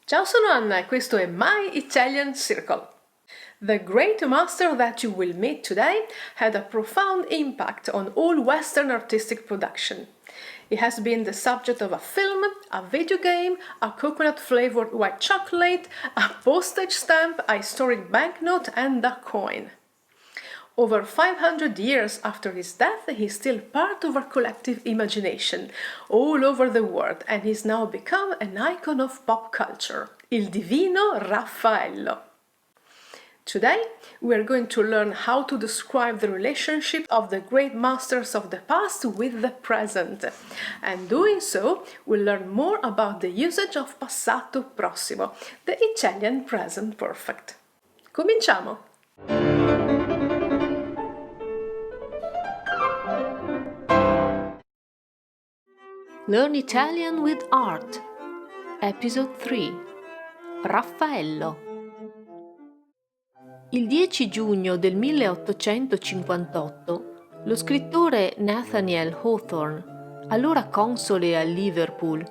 Ciao, sono Anna e questo è My Italian Circle. The great master that you will meet today had a profound impact on all Western artistic production. He has been the subject of a film, a video game, a coconut-flavored white chocolate, a postage stamp, a historic banknote, and a coin. Over 500 years after his death, he is still part of our collective imagination all over the world and he's now become an icon of pop culture, il divino Raffaello. Today, we are going to learn how to describe the relationship of the great masters of the past with the present. And doing so, we'll learn more about the usage of passato prossimo, the Italian present perfect. Cominciamo! Learn Italian with Art, Episode 3, Raffaello. Il 10 giugno del 1858, lo scrittore Nathaniel Hawthorne, allora console a Liverpool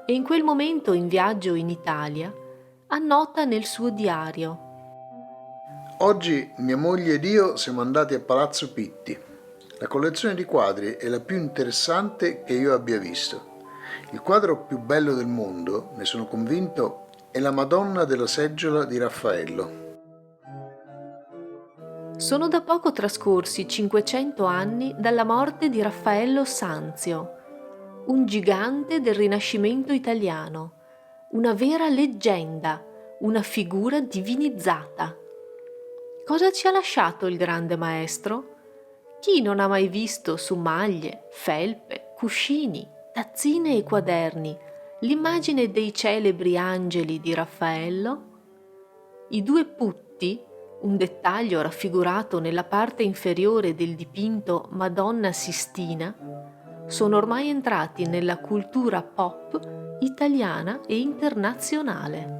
e in quel momento in viaggio in Italia, annota nel suo diario: Oggi mia moglie ed io siamo andati a Palazzo Pitti. La collezione di quadri è la più interessante che io abbia visto. Il quadro più bello del mondo, ne sono convinto, è la Madonna della seggiola di Raffaello. Sono da poco trascorsi 500 anni dalla morte di Raffaello Sanzio, un gigante del Rinascimento italiano, una vera leggenda, una figura divinizzata. Cosa ci ha lasciato il grande maestro? Chi non ha mai visto su maglie, felpe, cuscini, tazzine e quaderni l'immagine dei celebri angeli di Raffaello? I due putti, un dettaglio raffigurato nella parte inferiore del dipinto Madonna Sistina, sono ormai entrati nella cultura pop italiana e internazionale.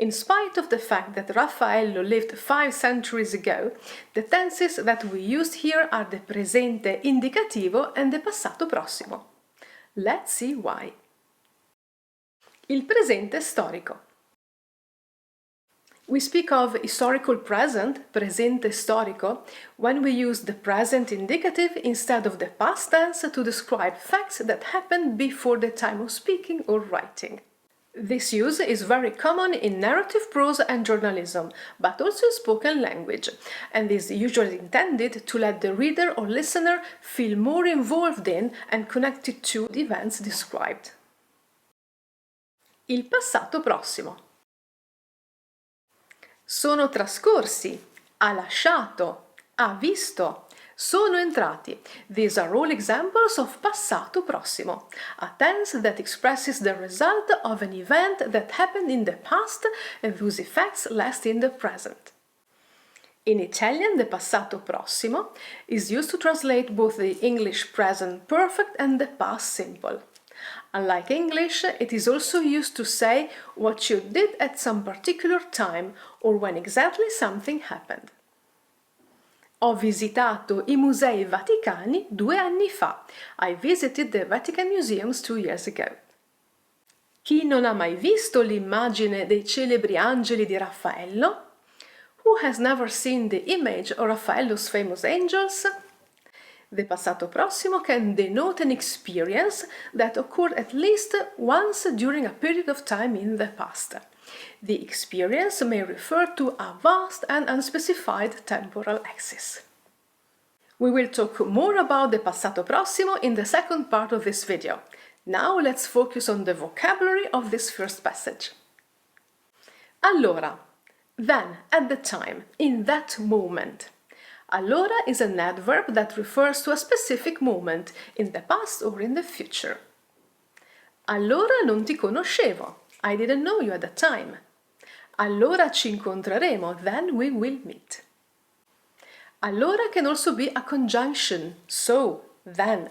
In spite of the fact that Raffaello lived 5 centuries ago, the tenses that we use here are the presente indicativo and the passato prossimo. Let's see why. Il presente storico. We speak of historical present, presente storico, when we use the present indicative instead of the past tense to describe facts that happened before the time of speaking or writing. This use is very common in narrative prose and journalism, but also in spoken language, and is usually intended to let the reader or listener feel more involved in and connected to the events described. Il passato prossimo. Sono trascorsi, ha lasciato, ha visto, sono entrati. These are all examples of passato prossimo, a tense that expresses the result of an event that happened in the past and whose effects last in the present. In Italian, the passato prossimo is used to translate both the English present perfect and the past simple. Unlike English, it is also used to say what you did at some particular time or when exactly something happened. Ho visitato i Musei Vaticani 2 anni fa. I visited the Vatican Museums 2 years ago. Chi non ha mai visto l'immagine dei celebri angeli di Raffaello? Who has never seen the image of Raffaello's famous angels? The passato prossimo can denote an experience that occurred at least once during a period of time in the past. The experience may refer to a vast and unspecified temporal axis. We will talk more about the passato prossimo in the second part of this video. Now let's focus on the vocabulary of this first passage. Allora, then, at the time, in that moment. Allora is an adverb that refers to a specific moment, in the past or in the future. Allora non ti conoscevo. I didn't know you at the time. Allora ci incontreremo, then we will meet. Allora can also be a conjunction, so, then.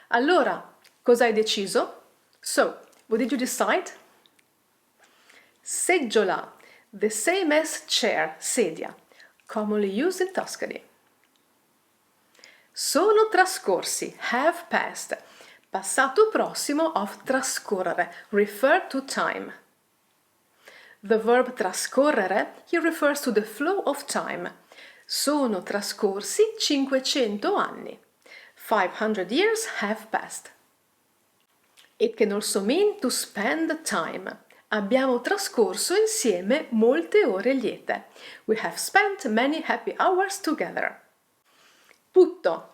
Allora, cosa hai deciso? So, what did you decide? Seggiola, the same as chair, sedia, commonly used in Tuscany. Sono trascorsi, have passed, Passato prossimo of trascorrere, refer to time. The verb trascorrere here refers to the flow of time. Sono trascorsi 500 anni. 500 years have passed. It can also mean to spend time. Abbiamo trascorso insieme molte ore liete. We have spent many happy hours together. Putto.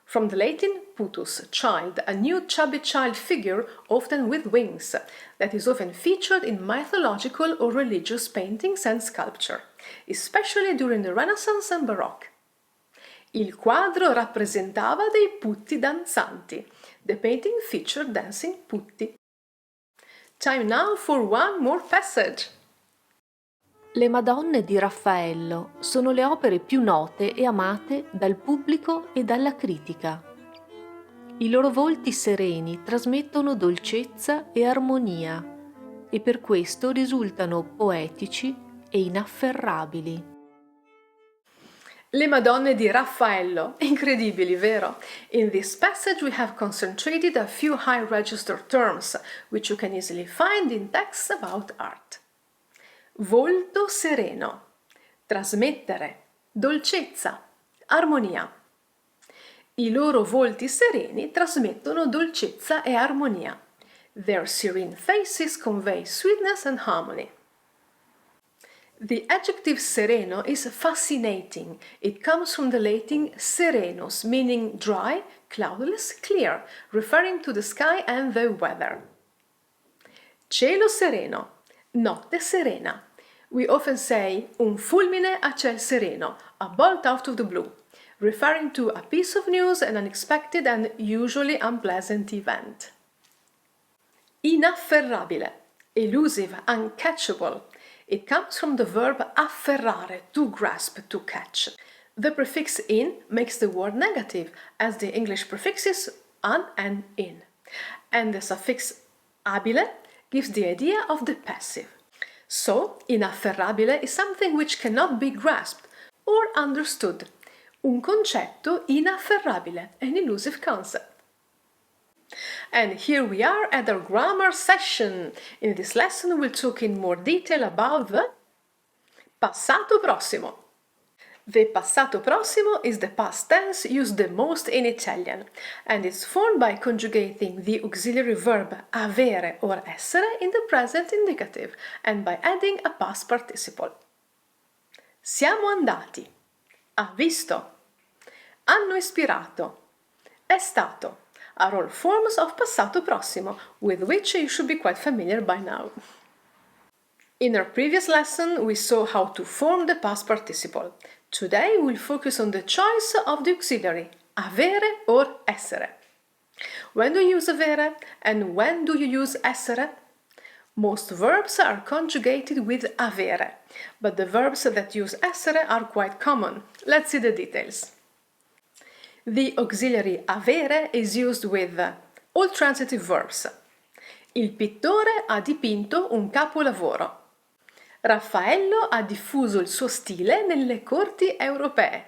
From the Latin putus, child, a new chubby child figure often with wings, that is often featured in mythological or religious paintings and sculpture, especially during the Renaissance and Baroque. Il quadro rappresentava dei putti danzanti. The painting featured dancing putti. Time now for one more passage. Le Madonne di Raffaello sono le opere più note e amate dal pubblico e dalla critica. I loro volti sereni trasmettono dolcezza e armonia e per questo risultano poetici e inafferrabili. Le Madonne di Raffaello. Incredibili, vero? In this passage we have concentrated a few high register terms, which you can easily find in texts about art. Volto sereno, trasmettere, dolcezza, armonia. I loro volti sereni trasmettono dolcezza e armonia. Their serene faces convey sweetness and harmony. The adjective sereno is fascinating. It comes from the Latin serenus, meaning dry, cloudless, clear, referring to the sky and the weather. Cielo sereno, notte serena. We often say un fulmine a ciel sereno, a bolt out of the blue, referring to a piece of news, an unexpected and usually unpleasant event. Inafferrabile, elusive, uncatchable. It comes from the verb afferrare, to grasp, to catch. The prefix in makes the word negative, as the English prefixes an and in. And the suffix abile gives the idea of the passive. So, inafferrabile is something which cannot be grasped or understood. Un concetto inafferrabile, an elusive concept. And here we are at our grammar session. In this lesson we'll talk in more detail about the passato prossimo. The passato prossimo is the past tense used the most in Italian, and it's formed by conjugating the auxiliary verb avere or essere in the present indicative and by adding a past participle. Siamo andati, ha visto, hanno ispirato, è stato, are all forms of passato prossimo, with which you should be quite familiar by now. In our previous lesson, we saw how to form the past participle. Today, we'll focus on the choice of the auxiliary, avere or essere. When do you use avere and when do you use essere? Most verbs are conjugated with avere, but the verbs that use essere are quite common. Let's see the details. The auxiliary avere is used with all transitive verbs. Il pittore ha dipinto un capolavoro. Raffaello ha diffuso il suo stile nelle corti europee.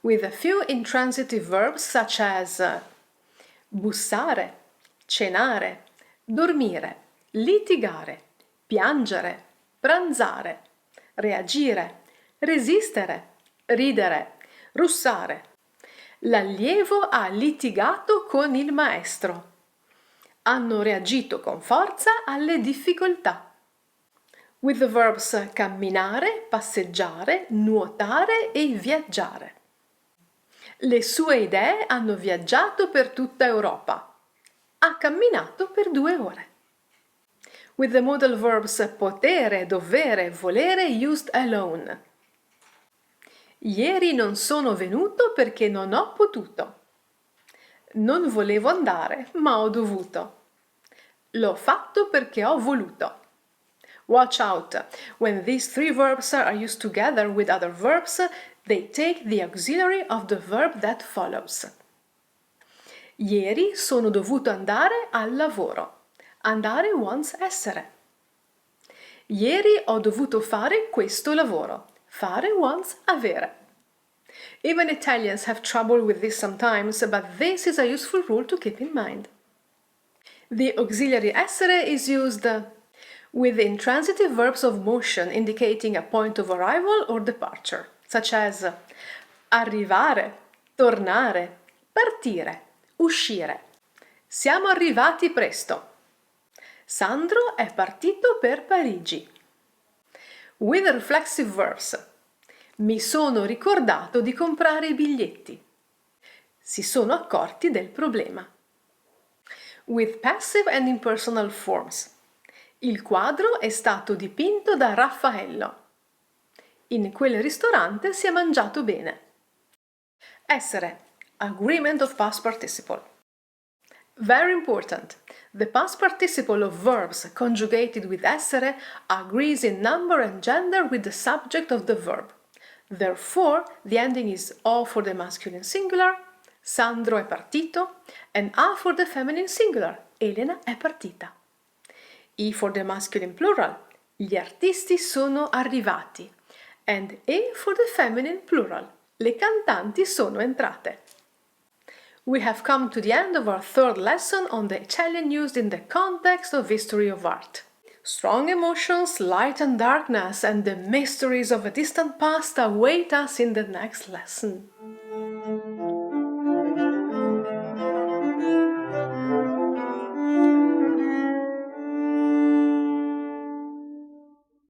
With a few intransitive verbs such as bussare, cenare, dormire, litigare, piangere, pranzare, reagire, resistere, ridere, russare. L'allievo ha litigato con il maestro. Hanno reagito con forza alle difficoltà. With the verbs camminare, passeggiare, nuotare e viaggiare. Le sue idee hanno viaggiato per tutta Europa. Ha camminato per 2 ore. With the modal verbs potere, dovere, volere used alone. Ieri non sono venuto perché non ho potuto. Non volevo andare, ma ho dovuto. L'ho fatto perché ho voluto. Watch out! When these 3 verbs are used together with other verbs, they take the auxiliary of the verb that follows. Ieri sono dovuto andare al lavoro. Andare wants essere. Ieri ho dovuto fare questo lavoro. Fare wants avere. Even Italians have trouble with this sometimes, but this is a useful rule to keep in mind. The auxiliary essere is used with intransitive verbs of motion indicating a point of arrival or departure, such as arrivare, tornare, partire, uscire. Siamo arrivati presto. Sandro è partito per Parigi. With reflexive verbs. Mi sono ricordato di comprare i biglietti. Si sono accorti del problema. With passive and impersonal forms. Il quadro è stato dipinto da Raffaello. In quel ristorante si è mangiato bene. Essere. Agreement of past participle. Very important. The past participle of verbs conjugated with essere agrees in number and gender with the subject of the verb. Therefore, the ending is O for the masculine singular, Sandro è partito, and A for the feminine singular, Elena è partita. E for the masculine plural, gli artisti sono arrivati, and E for the feminine plural, le cantanti sono entrate. We have come to the end of our third lesson on the Italian used in the context of history of art. Strong emotions, light and darkness, and the mysteries of a distant past await us in the next lesson.